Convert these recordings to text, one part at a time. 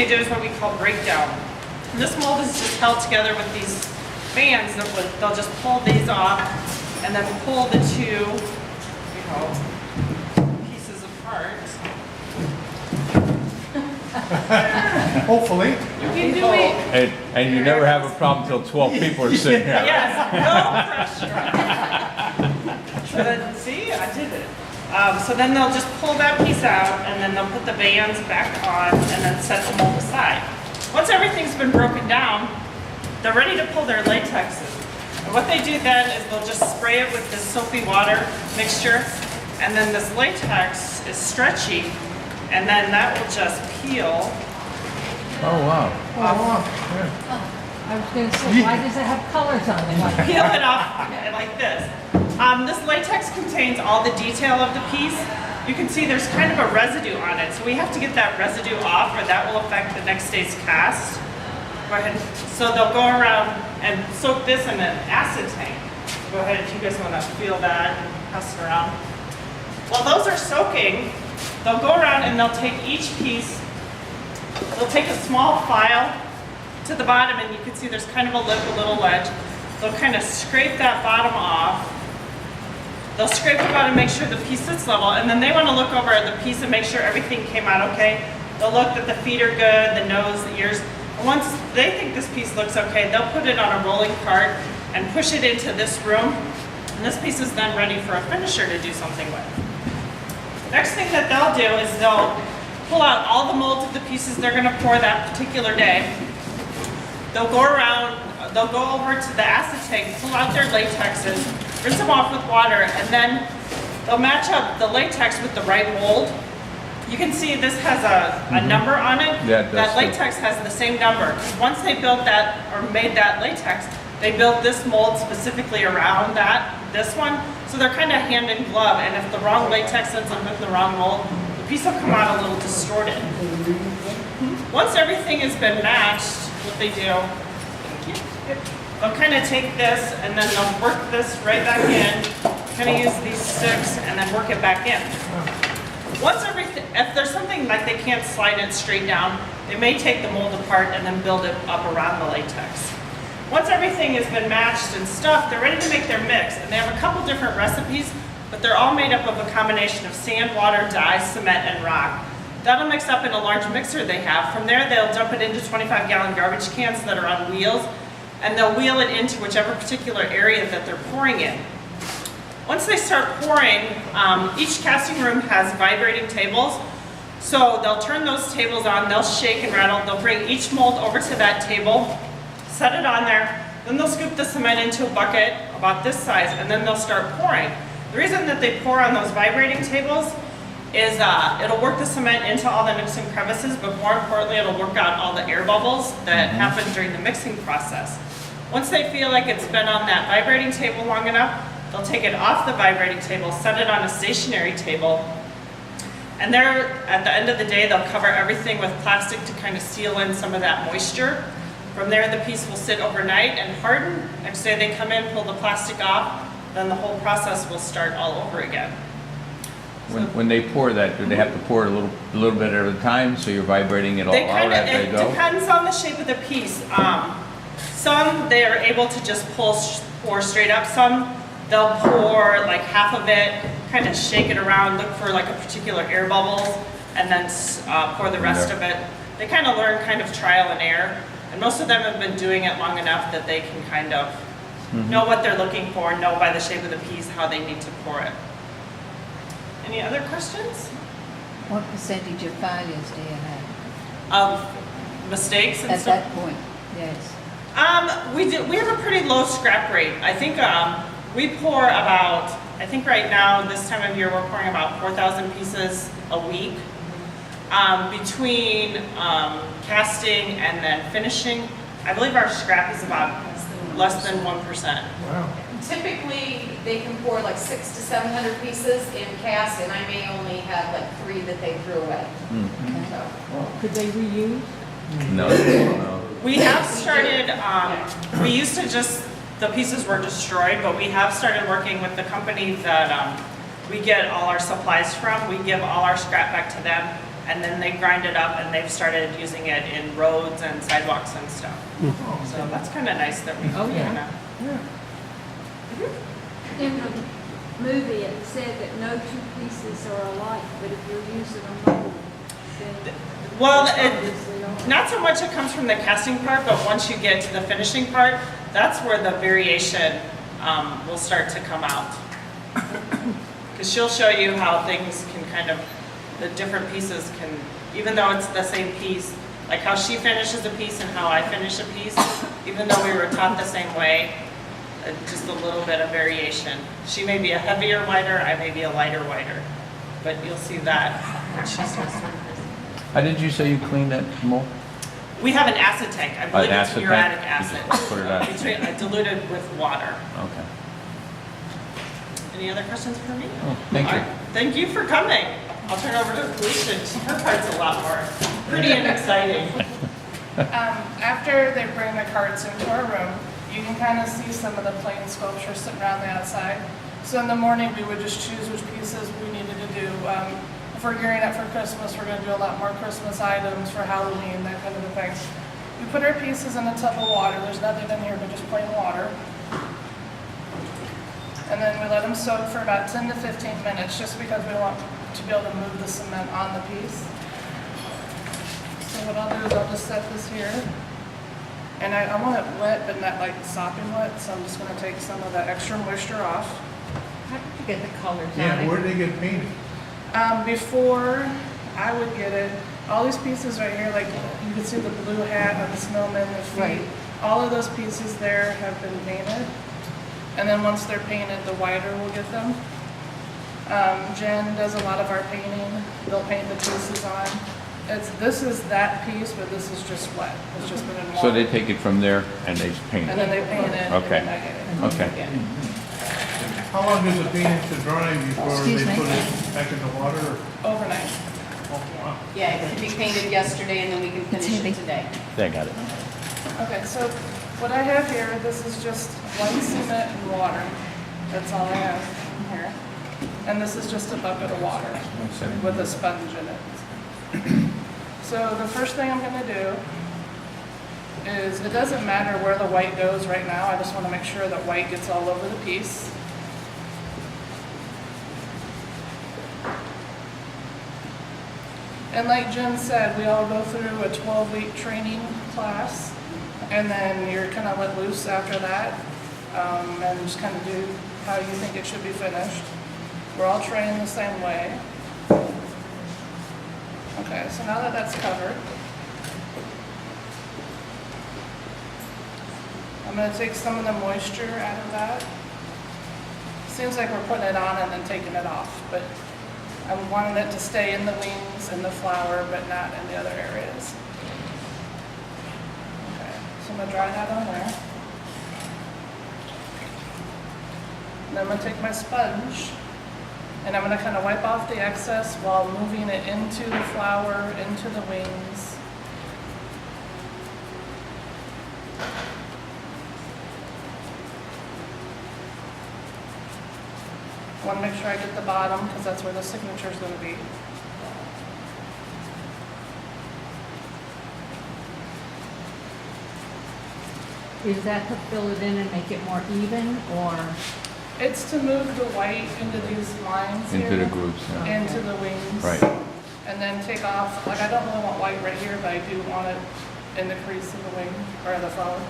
do is what we call breakdown. And this mold is just held together with these bands that they'll just pull these off and then pull the two, pieces apart. Hopefully. You can do it. And you never have a problem until 12 people are sitting here. Yes, no pressure. So then, see, I did it. So then they'll just pull that piece out and then they'll put the bands back on and then set the mold aside. Once everything's been broken down, they're ready to pull their latexes. And what they do then is they'll just spray it with this soapy water mixture, and then this latex is stretchy, and then that will just peel. Oh, wow. I was going to say, why does it have colors on it? Peel it off like this. This latex contains all the detail of the piece. You can see there's kind of a residue on it, so we have to get that residue off, or that will affect the next day's cast. Go ahead. So they'll go around and soak this in an acid tank. Go ahead if you guys want to feel that and pass it around. While those are soaking, they'll go around and they'll take each piece. They'll take a small file to the bottom, and you can see there's kind of a lip, a little ledge. They'll kind of scrape that bottom off. They'll scrape the bottom, make sure the piece sits level, and then they want to look over at the piece and make sure everything came out okay. They'll look that the feet are good, the nose, the ears. And once they think this piece looks okay, they'll put it on a rolling cart and push it into this room. And this piece is then ready for a finisher to do something with. Next thing that they'll do is they'll pull out all the molds of the pieces they're going to pour that particular day. They'll go around, they'll go over to the acid tank, pull out their latexes, rinse them off with water, and then they'll match up the latex with the right mold. You can see this has a number on it. Yeah, it does that too. latex has the same number. Once they built that, or made that latex, they built this mold specifically around this one. So they're kind of hand in glove, and if the wrong latex ends up with the wrong mold, the piece will come out a little distorted. Once everything has been matched, what they do, they'll kind of take this and then they'll work this right back in, kind of use these sticks and then work it back in. Once if there's something like they can't slide it straight down, they may take the mold apart and then build it up around the latex. Once everything has been matched and stuffed, they're ready to make their mix. And they have a couple different recipes, but they're all made up of a combination of sand, water, dye, cement, and rock. That'll mix up in a large mixer they have. From there, they'll dump it into 25-gallon garbage cans that are on wheels, and they'll wheel it into whichever particular area that they're pouring in. Once they start pouring, each casting room has vibrating tables. So they'll turn those tables on, they'll shake and rattle, they'll bring each mold over to that table, set it on there, then they'll scoop the cement into a bucket about this size, and then they'll start pouring. The reason that they pour on those vibrating tables is it'll work the cement into all the nooks and crevices, but more importantly, it'll work out all the air bubbles that happen during the mixing process. Once they feel like it's been on that vibrating table long enough, they'll take it off the vibrating table, set it on a stationary table, and there, at the end of the day, they'll cover everything with plastic to kind of seal in some of that moisture. From there, the piece will sit overnight and harden. Next day they come in, pull the plastic off, then the whole process will start all over again. When they pour that, do they have to pour it a little bit at a time, so you're vibrating it all out as they go? It depends on the shape of the piece. Some they are able to just pour straight up. Some they'll pour like half of it, kind of shake it around, look for like a particular air bubbles, and then pour the rest of it. They kind of learn kind of trial and error, and most of them have been doing it long enough that they can kind of know what they're looking for, know by the shape of the piece how they need to pour it. Any other questions? What percentage of failures do you have? Of mistakes and At stuff? that point, yes. We have a pretty low scrap rate. I think we pour about, I think right now, this time of year, we're pouring about 4,000 pieces a week. Between casting and then finishing, I believe our scrap is about less than 1%. Wow. Typically, they can pour like 600 to 700 pieces in cast, and I may only have like 3 that they threw away. So. Could they reuse? No. We have started, we used to just, the pieces were destroyed, but we have started working with the company that we get all our supplies from. We give all our scrap back to them, and then they grind it up and they've started using it in roads and sidewalks and stuff. So that's kind of nice that we. Oh, yeah. kinda- In the movie, it said that no two pieces are alike, but if you're using a mold, then Well, obviously are. not so much it comes from the casting part, but once you get to the finishing part, that's where the variation will start to come out. Because she'll show you how things can kind of, the different pieces can, even though it's the same piece, like how she finishes a piece and how I finish a piece, even though we were taught the same way, just a little bit of variation. She may be a heavier whiter, I may be a lighter whiter, but you'll see that when she starts doing this. How did you say you cleaned that mold? We have an acid tank. I believe it's acid uriatic tank? acid. You just put it out. Diluted with water. Okay. Any other questions for me? Oh, thank you. All right. Thank you for coming. I'll turn over to Felicia. Her part's a lot more pretty and exciting. After they bring the carts into our room, you can kind of see some of the plain sculptures sitting around the outside. So in the morning, we would just choose which pieces we needed to do. If we're gearing up for Christmas, we're going to do a lot more Christmas items for Halloween, that kind of a thing. We put our pieces in a tub of water. There's nothing in here but just plain water. And then we let them soak for about 10 to 15 minutes, just because we want to be able to move the cement on the piece. So what I'll do is I'll just set this here. And I want it wet, but not like sopping wet, so I'm just going to take some of the extra moisture off. How did you get the colors on Yeah, it? where did they get painted? Before I would get it, all these pieces right here, like you can see the blue hat on the snowman, the feet, Right. all of those pieces there have been painted. And then once they're painted, the whiter will get them. Jen does a lot of our painting. They'll paint the pieces on. This is that piece, but this is just wet. It's just been in water. So they take it from there and they paint And it? then they paint it. Okay. And then I get it. Okay. Yeah. How long does it paint to dry before Excuse they me? put it back in the water? Overnight. Oh, wow. Yeah, it can be painted yesterday and then we can finish it today. They got it. Okay, so what I have here, this is just white cement and water. That's all I have here. And this is just a bucket of water with a sponge in it. So the first thing I'm gonna do is, it doesn't matter where the white goes right now, I just wanna make sure that white gets all over the piece. And like Jen said, we all go through a 12-week training class, and then you're kind of let loose after that, and just kind of do how you think it should be finished. We're all trained the same way. Okay, so now that that's covered, I'm going to take some of the moisture out of that. Seems like we're putting it on and then taking it off, but I'm wanting it to stay in the wings and the flower, but not in the other areas. Okay, so I'm going to dry that on there. And then I'm going to take my sponge, and I'm going to kind of wipe off the excess while moving it into the flower, into the wings. I want to make sure I get the bottom because that's where the signature is going to be. Is that to fill it in and make it more even, or? It's to move the white into these lines Into here, the groups, yeah. into the wings. Right. And then take off, like I don't really want white right here, but I do want it in the crease of the wing, or the flower.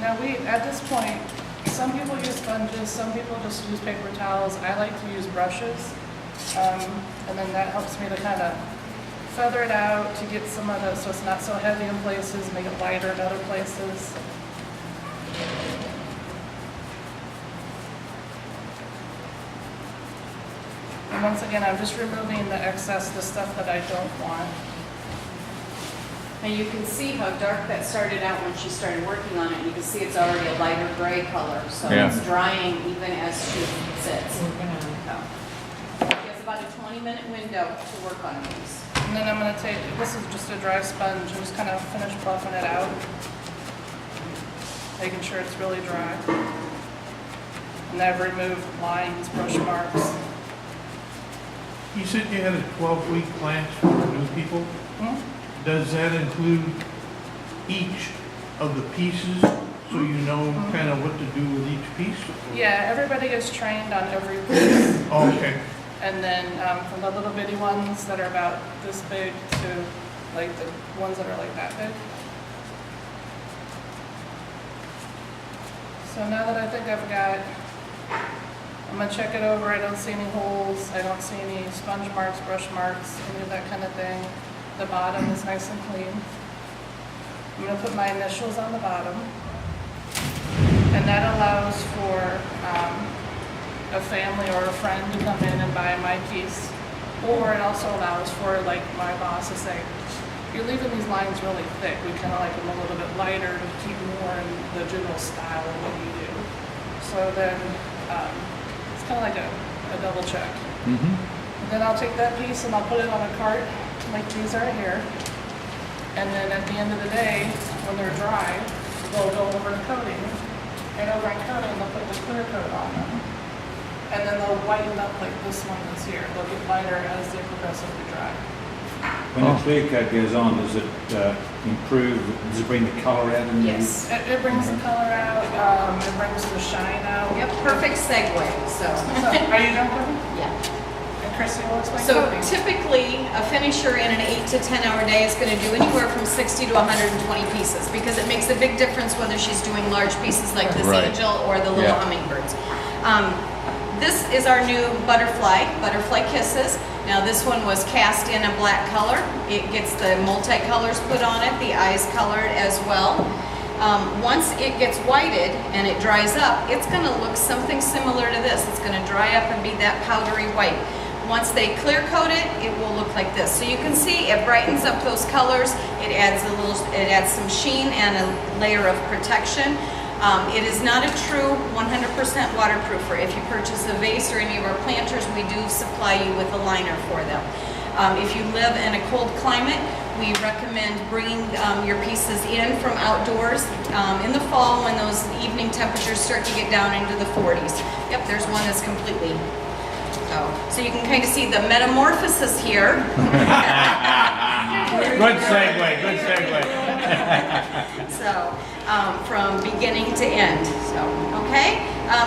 Now at this point, some people use sponges, some people just use paper towels. I like to use brushes. And then that helps me to kind of feather it out to get some of the, so it's not so heavy in places, make it lighter in other places. And once again, I'm just removing the excess, the stuff that I don't want. And you can see how dark that started out when she started working on it. You can see it's already a lighter gray color, so Yeah. it's drying even as she sits. We're gonna, So, she has about a 20-minute window to work on these. And then I'm going to take, this is just a dry sponge, and just kind of finish buffing it out. Making sure it's really dry. And I've removed lines, brush marks. You said you had a 12-week class for new people. Does that include each of the pieces so you know kind of what to do with each piece? Yeah, everybody gets trained on every piece. Oh, okay. And then from the little bitty ones that are about this big to like the ones that are like that big. So now that I think I've got, I'm gonna check it over. I don't see any holes. I don't see any sponge marks, brush marks, any of that kind of thing. The bottom is nice and clean. I'm gonna put my initials on the bottom. And that allows for a family or a friend to come in and buy my piece. Or it also allows for like my boss to say, you're leaving these lines really thick. We kind of like them a little bit lighter to keep more in the general style of what you do. So then it's kind of like a double check. Mm-hmm. And then I'll take that piece and I'll put it on a cart like these are here. And then at the end of the day, when they're dry, they'll go over to coating. And over in coating, they'll put the clear coat on them. And then they'll whiten up like this one is here. They'll get lighter as they progressively dry. When the clear coat goes on, does it improve, does it bring the color out? In Yes, it brings the color out, it brings the shine out. Yep, perfect segue, so. Are you done cooking? Yeah. And Chrissy will explain So coating. typically, a finisher in an 8 to 10 hour day is going to do anywhere from 60 to 120 pieces because it makes a big difference whether she's doing large pieces like this Right. angel or the little Yeah. hummingbirds. This is our new butterfly kisses. Now this one was cast in a black color. It gets the multicolors put on it, the eyes colored as well. Once it gets whited and it dries up, it's going to look something similar to this. It's going to dry up and be that powdery white. Once they clear coat it, it will look like this. So you can see it brightens up those colors. It adds some sheen and a layer of protection. It is not a true 100% waterproofer. If you purchase a vase or any of our planters, we do supply you with a liner for them. If you live in a cold climate, we recommend bringing your pieces in from outdoors in the fall when those evening temperatures start to get down into the 40s. Yep, there's one that's completely. So you can kind of see the metamorphosis here. Good segue, good segue. So, from beginning to end, so, okay?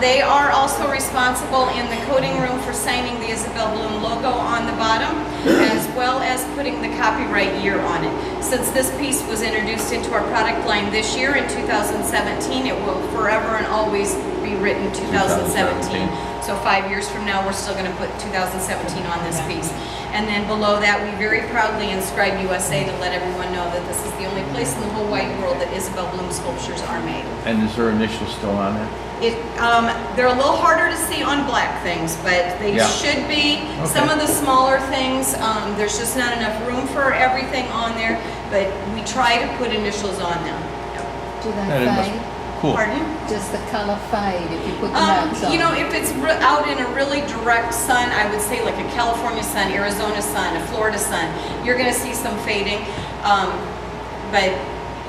They are also responsible in the coating room for signing the Isabel Bloom logo on the bottom, as well as putting the copyright year on it. Since this piece was introduced into our product line this year in 2017, it will forever and always be written 2017. So 5 years from now, we're still going to put 2017 on this piece. And then below that, we very proudly inscribe USA to let everyone know that this is the only place in the whole wide world that Isabel Bloom sculptures are made. And is her initial still on it? They're a little harder to see on black things, but they should be. Okay. Some of the smaller things, there's just not enough room for everything on there, but we try to put initials on them. Do That they must- fade? Cool. Pardon? Does the color fade if you put the notes on? You know, if it's out in a really direct sun, I would say like a California sun, Arizona sun, a Florida sun, you're going to see some fading. But,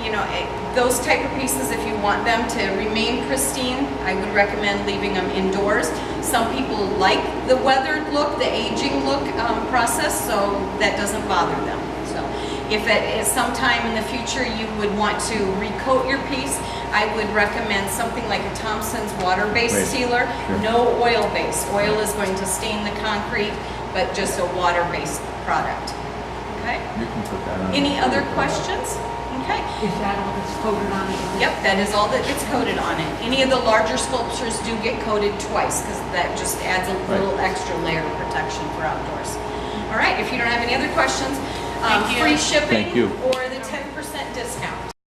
you know, those type of pieces, if you want them to remain pristine, I would recommend leaving them indoors. Some people like the weathered look, the aging look process, so that doesn't bother them. So if it is sometime in the future you would want to recoat your piece, I would recommend something like a Thompson's water-based Right. sealer, Sure. no oil-based. Oil is going to stain the concrete, but just a water-based product. Okay? You can put that on. Any other questions? Okay. Is that all that's coated on it? Yep, that is all that gets coated on it. Any of the larger sculptures do get coated twice because that just adds a little extra layer of protection for outdoors. All right, if you don't have any other questions, Thank you. free shipping Thank you. or the 10% discount.